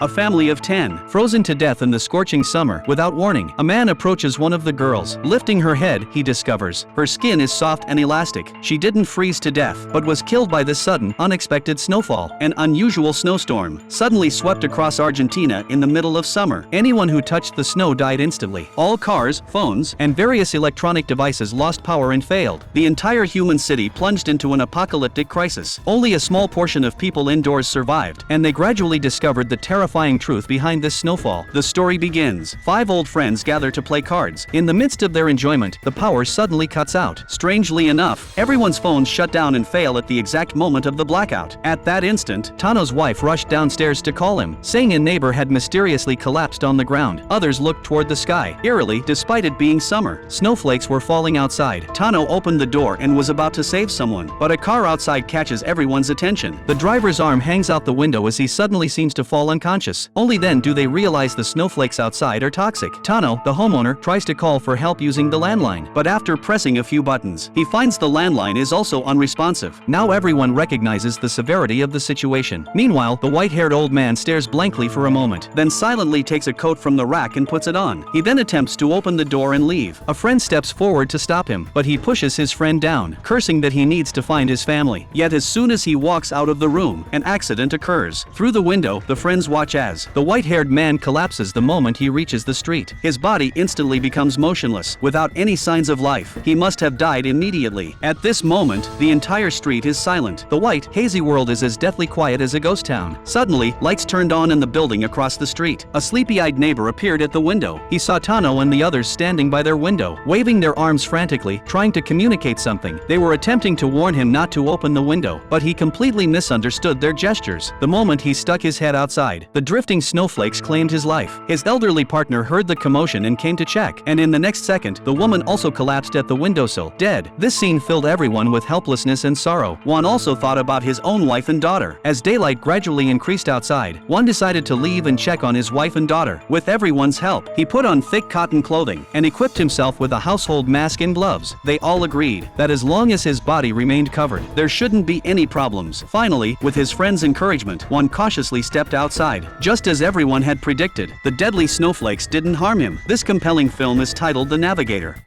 A family of 10, frozen to death in the scorching summer. Without warning, a man approaches one of the girls. Lifting her head, he discovers her skin is soft and elastic. She didn't freeze to death, but was killed by this sudden, unexpected snowfall. An unusual snowstorm suddenly swept across Argentina in the middle of summer. Anyone who touched the snow died instantly. All cars, phones, and various electronic devices lost power and failed. The entire human city plunged into an apocalyptic crisis. Only a small portion of people indoors survived, and they gradually discovered the terrifying truth behind this snowfall. The story begins. 5 old friends gather to play cards. In the midst of their enjoyment, the power suddenly cuts out. Strangely enough, everyone's phones shut down and fail at the exact moment of the blackout. At that instant, Tano's wife rushed downstairs to call him, saying a neighbor had mysteriously collapsed on the ground. Others looked toward the sky. Eerily, despite it being summer, snowflakes were falling outside. Tano opened the door and was about to save someone, but a car outside catches everyone's attention. The driver's arm hangs out the window as he suddenly seems to fall unconscious. Only then do they realize the snowflakes outside are toxic. Tano, the homeowner, tries to call for help using the landline, but after pressing a few buttons, he finds the landline is also unresponsive. Now everyone recognizes the severity of the situation. Meanwhile, the white-haired old man stares blankly for a moment, then silently takes a coat from the rack and puts it on. He then attempts to open the door and leave. A friend steps forward to stop him, but he pushes his friend down, cursing that he needs to find his family. Yet as soon as he walks out of the room, an accident occurs. Through the window, the friends watch as the white-haired man collapses the moment he reaches the street. His body instantly becomes motionless, without any signs of life. He must have died immediately. At this moment, the entire street is silent. The white, hazy world is as deathly quiet as a ghost town. Suddenly, lights turned on in the building across the street. A sleepy-eyed neighbor appeared at the window. He saw Tano and the others standing by their window, waving their arms frantically, trying to communicate something. They were attempting to warn him not to open the window, but he completely misunderstood their gestures. The moment he stuck his head outside, the drifting snowflakes claimed his life. His elderly partner heard the commotion and came to check, and in the next second, the woman also collapsed at the windowsill, dead. This scene filled everyone with helplessness and sorrow. Juan also thought about his own wife and daughter. As daylight gradually increased outside, Juan decided to leave and check on his wife and daughter. With everyone's help, he put on thick cotton clothing and equipped himself with a household mask and gloves. They all agreed that as long as his body remained covered, there shouldn't be any problems. Finally, with his friend's encouragement, Juan cautiously stepped outside. Just as everyone had predicted, the deadly snowflakes didn't harm him. This compelling film is titled The Navigator.